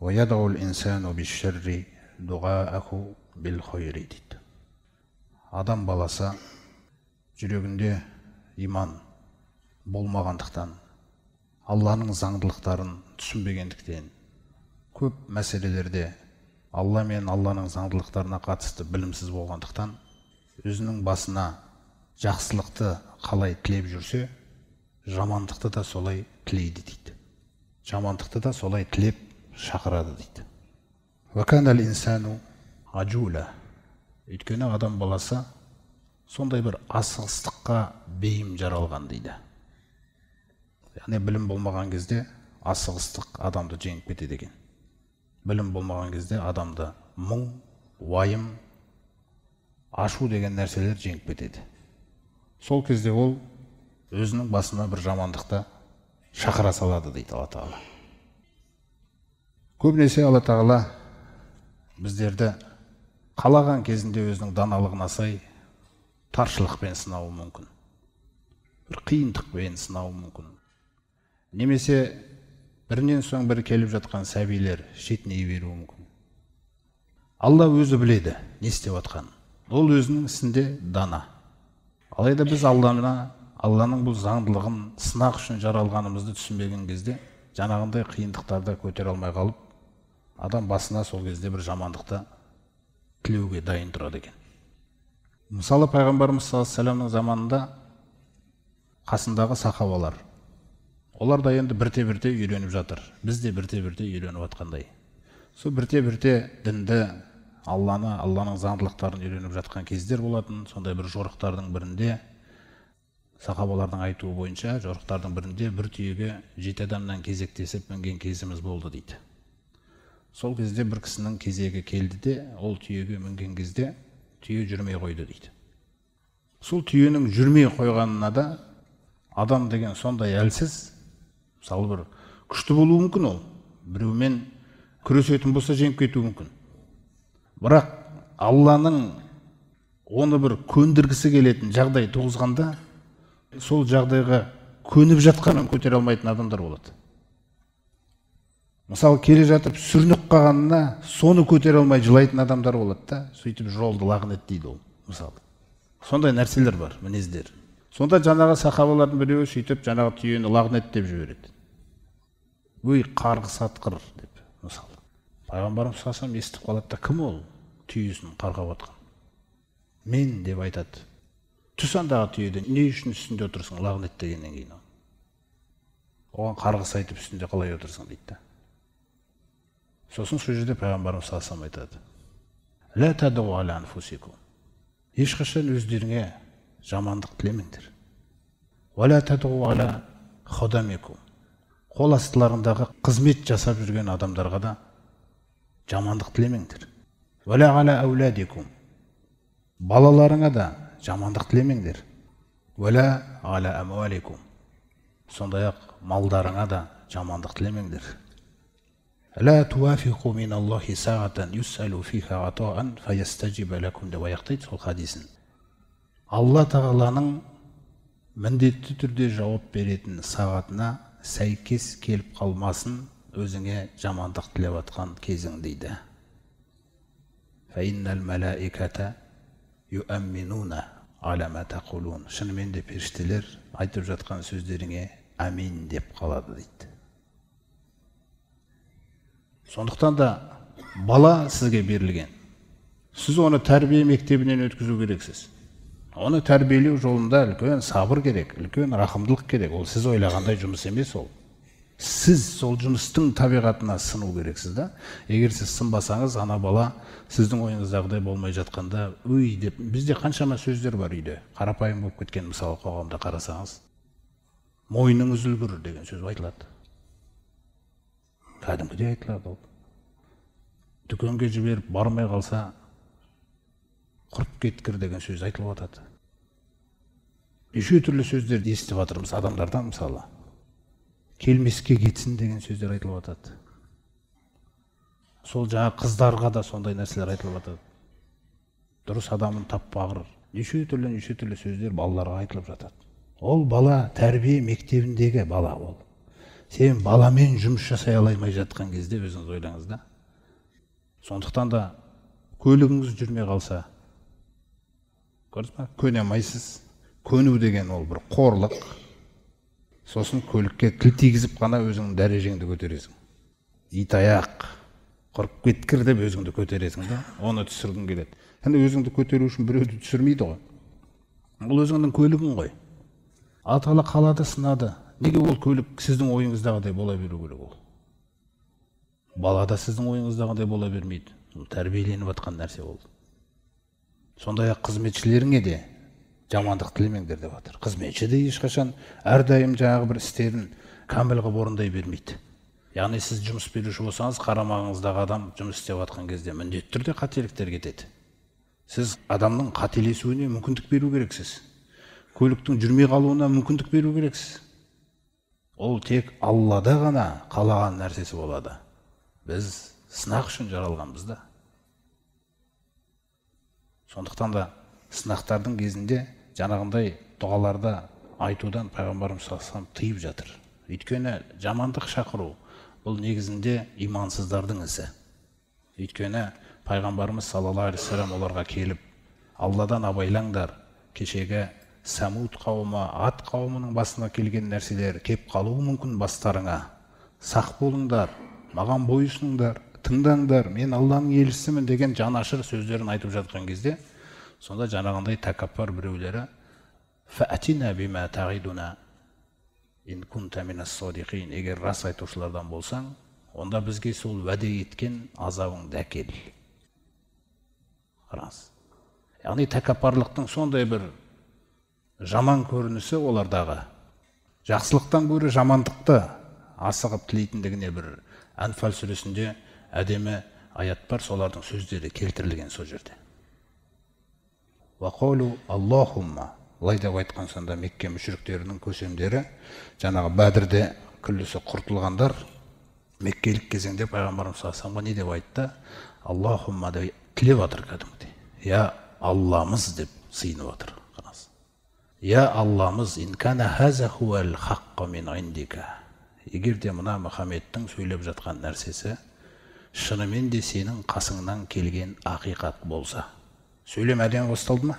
وَيَدْعُ الْإِنْسَانُ بِالشَّرِّ دُعَاءَهُ بِالْخَيْرِ дейді. Адам баласы жүрегінде иман болмағандықтан, Алланың заңдылықтарын түсінбегендіктен, көп мәселелерде Алла мен Алланың заңдылықтарына қатысты білімсіз болғандықтан, өзінің басына жақсылықты қалай тілеп жүрсе, жамандықты да солай тілейді дейді. Жамандықты да солай тілеп шақырады дейді. وَكَانَ الْإِنسَانُ عَجُولًا. Өйткені адам баласы сондай бір асығыстыққа бейім жаралған дейді. Яғни білім болмаған кезде асығыстық адамды жеңіп кетеді екен. Білім болмаған кезде адамды мұң, уайым, ашу деген нәрселер жеңіп кетеді. Сол кезде ол өзінің басына бір жамандықты шақыра салады дейді Алла Тағала. Көбінесе Алла Тағала біздерді қалаған кезінде өзінің даналығына сай таршылықпен сынауы мүмкін. Бір қиындықпен сынауы мүмкін. Немесе бірінен соң бірі келіп жатқан сәбилер шетіней беруі мүмкін. Алла өзі біледі не істеп жатқанын. Ол өзінің ісінде дана. Алайда біз Алланың бұл заңдылығын сынақ үшін жаралғанымызды түсінбеген кезде, жаңағындай қиындықтарды көтере алмай қалып, адам басына сол кезде бір жамандықты тілеуге дайын тұрады екен. Мысалы, пайғамбарымыз саллаллаху алейхи ва саллямның заманында қасындағы сахабалар, олар да енді бірте-бірте үйреніп жатыр. Біз де бірте-бірте үйреніп жатқандай. Сол бірте-бірте дінді, Алланың заңдылықтарын үйреніп жатқан кездер болатын. Сондай бір жорықтардың бірінде, сахабалардың айтуы бойынша, жорықтардың бірінде бір түйеге 7 адамнан кезектесіп мінген кезіміз болды дейді. Сол кезде бір кісінің кезегі келді де, ол түйеге мінген кезде түйе жүрмей қойды дейді. Сол түйенің жүрмей қойғанына да адам деген сондай әлсіз, мысалы бір күшті болуы мүмкін, ол біреумен күресетін болса жеңіп кетуі мүмкін. Бірақ Алланың оны бір көндіргісі келетін жағдай туғызғанда, сол жағдайға көніп жатқанын көтере алмайтын адамдар болады. Мысалы, келе жатып сүрініп қалғанына соны көтере алмай жылайтын адамдар болады да, сөйтіп жолды лағнет дейді ол, мысалы. Сондай нәрселер бар, мінездер. Сонда жаңағы сахабалардың біреуі сөйтіп жаңағы түйені лағнет деп жібереді. Өй, қарғыс атқыр деп, мысалы. Пайғамбарымыз саллаллаху алейхи ва саллям естіп қалады да, кім ол түйесін қарғап отқан? Мен деп айтады. Түс андағы түйеден не үшін үстінде отырсың лағнет дегеннен кейін? Оған қарғыс айтып үстінде қалай отырсың дейді. Сосын сол жерде пайғамбарымыз саллаллаху алейхи ва саллям айтады: «Ла тадъу аля анфусикум». Ешқашан өздеріңе жамандық тілемеңдер. «Ва ла тадъу аля хадамикум». Қол астыларындағы қызмет жасап жүрген адамдарға да жамандық тілемеңдер. «Ва ла аля ауладикум». Балаларыңа да жамандық тілемеңдер. «Ва ла аля амваликум». Сондай-ақ малдарыңа да жамандық тілемеңдер. «Ла туафиқу мин Аллахи сағатан юссалу фиха атаан фаястаджиба лакум» деп аяқтайды сол хадисін. Алла Тағаланың міндетті түрде жауап беретін сағатына сәйкес келіп қалмасын өзіңе жамандық тілеп атқан кезің дейді. «Фаиннал малаиката юамминуна аля ма тақулун». Шынымен де періштелер айтып жатқан сөздеріңе амин деп қалады дейді. Сондықтан да бала сізге берілген. Сіз оны тәрбие мектебінен өткізу керексіз. Оны тәрбиелеу жолында үлкен сабыр керек, үлкен рахымдылық керек. Ол сіз ойлағандай жұмыс емес ол. Сіз сол жұмыстың табиғатына сыну керексіз да. Егер сіз сынбасаңыз, ана бала сіздің ойыңыздағыдай болмай жатқанда, өй деп, бізде қаншама сөздер бар үйде. Қарапайым болып кеткен, мысалы қоғамда қарасаңыз, мойның үзілгір деген сөз айтылады. Кәдімгідей айтылады ол. Дүкенге жіберіп бармай қалса, құрып кеткір деген сөз айтылып жатады. Неше түрлі сөздерді естіп жатырмыз адамдардан, мысалы. Келмеске кетсін деген сөздер айтылып жатады. Сол жаңа қыздарға да сондай нәрселер айтылып жатады. Дұрыс адамын таппағыр. Неше түрлі сөздер балаларға айтылып жатады. Ол бала тәрбие мектебіндегі бала ол. Сен баламен жұмыс жасай алмай жатқан кезде өзіңіз ойлаңыз да. Сондықтан да көлігіңіз жүрмей қалса, көрдіңіз ба? Көне алмайсыз. Көну деген ол бір қорлық. Сосын көлікке тіл тигізіп қана өзіңнің дәрежеңді көтересің. Итаяқ, құрып кеткір деп өзіңді көтересің да, оны түсіргің келеді. Енді өзіңді көтеру үшін біреуді түсірмейді ғой. Ол өзіңнің көлігің ғой. Алла Тағала қалады, сынады. Неге ол көлік сіздің ойыңыздағыдай бола беру керек ол? Бала да сіздің ойыңыздағыдай бола бермейді. Ол тәрбиеленіп жатқан нәрсе ол. Сондай-ақ қызметшілеріңе де жамандық тілемеңдер деп жатыр. Қызметші де ешқашан әрдайым жаңағы бір істерін кәміл қылып орындай бермейді. Яғни сіз жұмыс беруші болсаңыз, қарамағыңыздағы адам жұмыс істеп жатқан кезде міндетті түрде қателіктер кетеді. Сіз адамның қателесуіне мүмкіндік беру керексіз. Көліктің жүрмей қалуына мүмкіндік беру керексіз. Ол тек Аллада ғана қалаған нәрсесі болады. Біз сынақ үшін жаралғанбыз да. Сондықтан да сынақтардың кезінде жаңағындай дұғаларды айтудан пайғамбарымыз саллаллаху алейхи ва саллям тыйып жатыр. Өйткені жамандық шақыру бұл негізінде имансыздардың ісі. Өйткені пайғамбарымыз саллаллаху алейхи ва саллям оларға келіп, Алладан абайлаңдар, кешегі Самуд қауымы, Ат қауымының басына келген нәрселер кеп қалуы мүмкін бастарыңа. Сақ болыңдар, маған бойұсыныңдар, тыңдаңдар, мен Алланың елшісімін деген жанашыр сөздерін айтып жатқан кезде, сонда жаңағындай тәкаппар біреулері фәтина бима тағидуна ин кунта минас садиқин, егер рас айтушылардан болсаң, онда бізге сол уәде еткен азабыңды әкел. Қараңыз. Яғни тәкаппарлықтың сондай бір жаман көрінісі олардағы. Жақсылықтан гөрі жамандықты асығып тілейтіндігіне бір Әнфал сүресінде әдемі аят бар, солардың сөздері келтірілген сол жерде. Вақалу Аллахумма, олай деп айтқан сонда Мекке мүшриктерінің көсемдері, жаңағы Бәдірде күллісі құртылғандар, меккелік кезеңде пайғамбарымыз саллаллаху алейхи ва саллямға не деп айтты? Аллахумма деп тілеп жатыр кәдімгідей. Я Алламыз деп сыйынып жатыр. Я Алламыз, инкана хаза хуал хаққа мин индика. Егер де мына Мұхаммедтің сөйлеп жатқан нәрсесі шынымен де сенің қасыңнан келген ақиқат болса. Сөйлем әдемі басталды ма?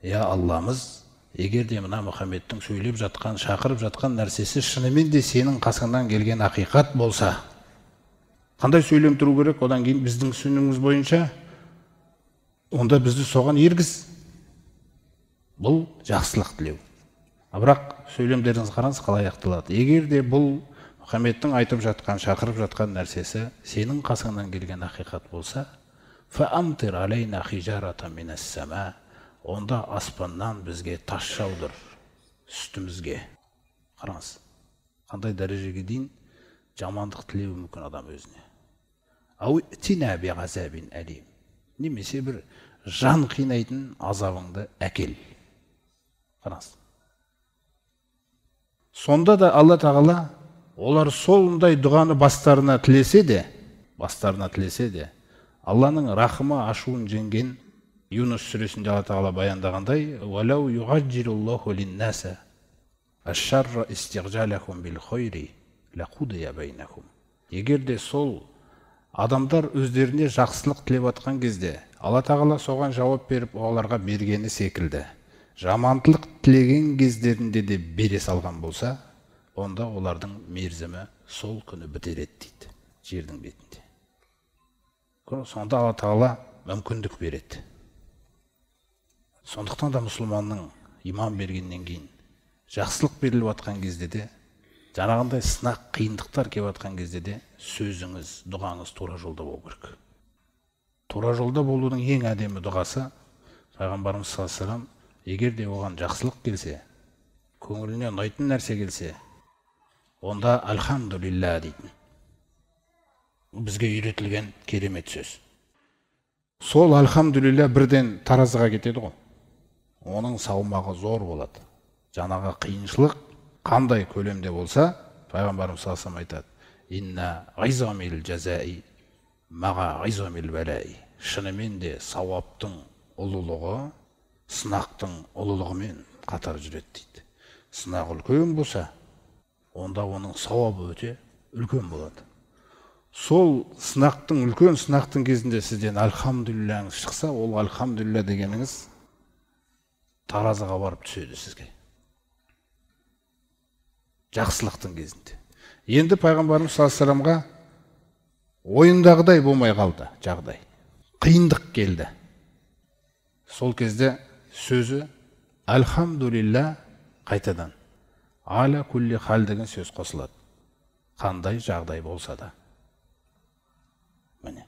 Я Алламыз, егер де мына Мұхаммедтің сөйлеп жатқан, шақырып жатқан нәрсесі шынымен де сенің қасыңнан келген ақиқат болса. Қандай сөйлем тұру керек? Одан кейін біздің сүнніміз бойынша онда бізді соған ергіз. Бұл жақсылық тілеу. Бірақ сөйлемдеріңіз қараңыз қалай аяқталады. Егер де бұл Мұхаммедтің айтып жатқан, шақырып жатқан нәрсесі сенің қасыңнан келген ақиқат болса, фаамтир алейна хижарата минас сама, онда аспаннан бізге тас жаудыр үстімізге. Қараңыз, қандай дәрежеге дейін жамандық тілеуі мүмкін адам өзіне. Ау тина би ғазабин әлим, немесе бір жан қинайтын азабыңды әкел. Қараңыз. Сонда да Алла Тағала олар сондай дұғаны бастарына тілесе де, Алланың рахымы ашуын жеңген Юнус сүресінде Алла Тағала баяндағандай, «Валау юғаджируллаху линнаса аш-шарра истиғжалахум бил хойри лақудия байнахум». Егер де сол адамдар өздеріне жақсылық тілеп атқан кезде, Алла Тағала соған жауап беріп, оларға бергені секілді, жамандылық тілеген кездерінде де бере салған болса, онда олардың мерзімі сол күні бітер еді дейді, жердің бетінде. Сонда Алла Тағала мүмкіндік береді. Сондықтан да мұсылманның иман бергеннен кейін жақсылық беріліп атқан кезде де, жаңағындай сынақ, қиындықтар келіп атқан кезде де сөзіңіз, дұғаңыз тура жолда болу керек. Тура жолда болудың ең әдемі дұғасы пайғамбарымыз саллаллаху алейхи ва саллям, егер де оған жақсылық келсе, көңіліне ұнайтын нәрсе келсе, онда альхамдулилля дейтін. Бізге үйретілген керемет сөз. Сол альхамдулилля бірден таразыға кетеді ғой. Оның салмағы зор болады. Жаңағы қиыншылық қандай көлемде болса, пайғамбарымыз саллаллаху алейхи ва саллям айтады: «Инна ғизамил жазаи маға ғизамил балаи». Шынымен де сауаптың ұлылығы сынақтың ұлылығымен қатар жүреді дейді. Сынақ үлкен болса, онда оның сауабы өте үлкен болады. Сол сынақтың, үлкен сынақтың кезінде сізден альхамдулиллахыңыз шықса, ол альхамдулилля дегеніңіз таразыға барып түседі сізге. Жақсылықтың кезінде. Енді пайғамбарымыз саллаллаху алейхи вассаламға ойындағыдай болмай қалды жағдай. Қиындық келді. Сол кезде сөзі альхамдулилля қайтадан аля кулли хал деген сөз қосылады. Қандай жағдай болса да. Міне.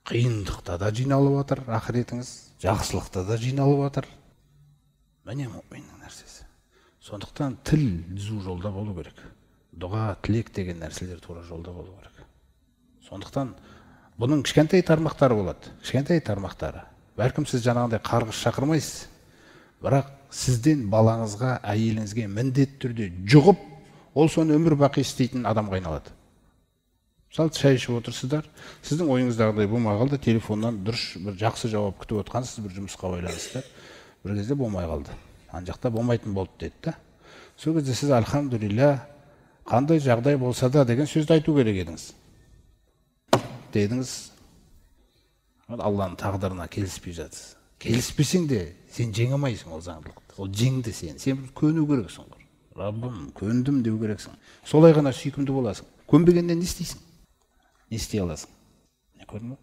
Қиындықта да жиналып отыр ақыретіңіз, жақсылықта да жиналып отыр. Міне мұминнің нәрсесі. Сондықтан тіл түзу жолда болу керек. Дұға, тілек деген нәрселер тура жолда болу керек. Сондықтан бұның кішкентай тармақтары болады. Кішкентай тармақтары. Бәлкім сіз жаңағындай қарғыс шақырмайсыз. Бірақ сізден балаңызға, әйеліңізге міндетті түрде жұғып, ол соны өмір бақи істейтін адамға айналады. Мысалы, шай ішіп отырсыздар, сіздің ойыңыздағыдай болмай қалды, телефоннан дұрыс бір жақсы жауап күтіп отқансыз, бір жұмысқа байланысты. Бір кезде болмай қалды. Ана жақта болмайтын болды деді. Сол кезде сіз альхамдулилля, қандай жағдай болса да деген сөзді айту керек едіңіз. Дедіңіз, Алланың тағдырына келіспей жатсыз. Келіспесең де сен жеңе алмайсың ол заңдылықты. Ол жеңді сен. Сен көну керексің. Раббым, көндім деу керексің. Солай ғана сүйкімді боласың. Көнбегеннен не істейсің? Не істей аласың? Не көрдің бе?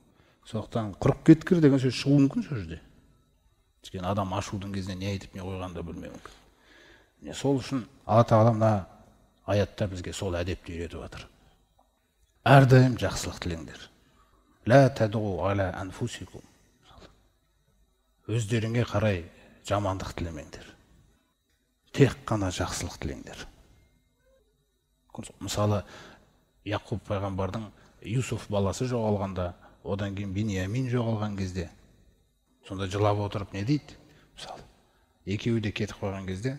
Сондықтан құрып кеткір деген сөз шығуы мүмкін сол жерде. Өйткені адам ашудың кезінде не айтып не қойғанын да білмеуі мүмкін. Сол үшін Алла Тағала мына аятта бізге сол әдепті үйретіп жатыр. Әрдайым жақсылық тілеңдер. Ла тадғу аля анфусикум. Өздеріңе қарай жамандық тілемеңдер. Тек қана жақсылық тілеңдер. Мысалы, Яқуб пайғамбардың Юсуф баласы жоғалғанда, одан кейін Биньямин жоғалған кезде, сонда жылап отырып не дейді? Мысалы, екеуі де кетіп қойған кезде,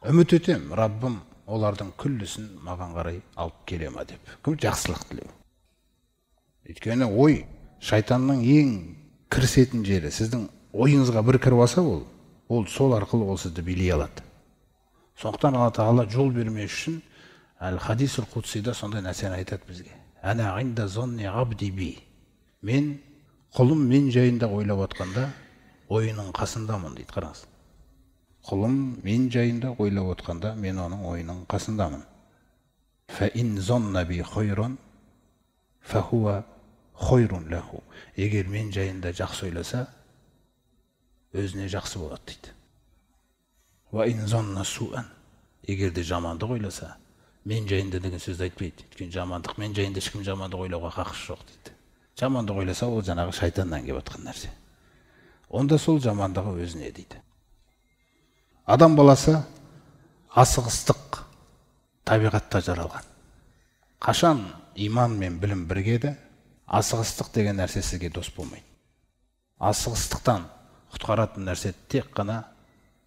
үміт етем, Раббым олардың күллісін маған қарай алып келе ма деп. Кім жақсылық тілеу? Өйткені ой, шайтанның ең кірісетін жері, сіздің ойыңызға бір кіріп алса, ол сол арқылы ол сізді билей алады. Сондықтан Алла Тағала жол бермес үшін Әл-Хадисул Қудсида сондай нәрсені айтады бізге. Ана инда зонни абди би. Мен құлым мен жайында ойлап отқанда ойының қасындамын дейді. Қараңыз. Құлым мен жайында ойлап отқанда мен оның ойының қасындамын. Фа ин зонна би хойрон фа хуа хойрун лаху. Егер мен жайында жақсы ойласа, өзіне жақсы болады дейді. Ва ин зонна суан. Егер де жамандық ойласа, мен жайында деген сөзді айтпайды. Өйткені жамандық, мен жайында ешкім жамандық ойлауға хақысы жоқ дейді. Жамандық ойласа, ол жаңағы шайтаннан келіп жатқан нәрсе. Онда сол жамандығы өзіне дейді. Адам баласы асығыстық табиғатта жаралған. Қашан иман мен білім біргеді, асығыстық деген нәрсе сізге дос болмайды. Асығыстықтан құтқаратын нәрсе тек қана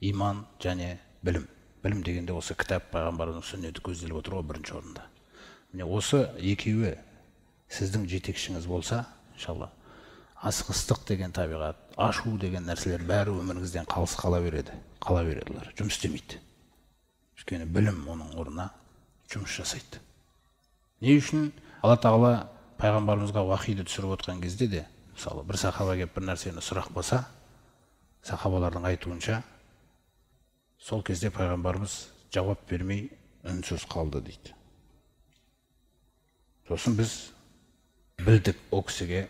иман және білім. Білім дегенде осы кітап пайғамбардың сүннеті көзделіп отыр ғой бірінші орында. Міне осы екеуі сіздің жетекшіңіз болса, иншалла, асығыстық деген табиғат, ашу деген нәрселер бәрі өміріңізден қалыс қала береді. Қала береділер, жұмыс істемейді. Өйткені білім оның орнына жұмыс жасайды. Не үшін Алла Тағала пайғамбарымызға уахиді түсіріп отқан кезде де, мысалы, бір сахаба келіп бір нәрсені сұрақ болса, сахабалардың айтуынша, сол кезде пайғамбарымыз жауап бермей үнсіз қалды дейді. Сосын біз білдік о кісіге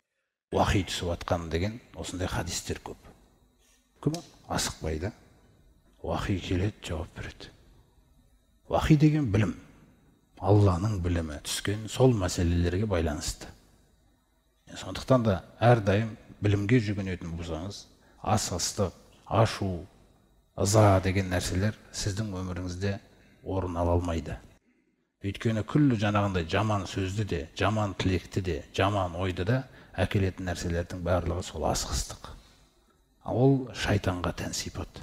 уахи түсіп атқан деген осындай хадистер көп. Көп асықпайды. Уахи келеді, жауап береді. Уахи деген білім. Алланың білімі түскен сол мәселелерге байланысты. Сондықтан да әрдайым білімге жүгінетін болсаңыз, асығыстық, ашу, ыза деген нәрселер сіздің өміріңізде орын ала алмайды. Өйткені күллі жаңағындай жаман сөзді де, жаман тілекті де, жаман ойды да әкелетін нәрселердің барлығы сол асығыстық. Ол шайтанға тән сипат.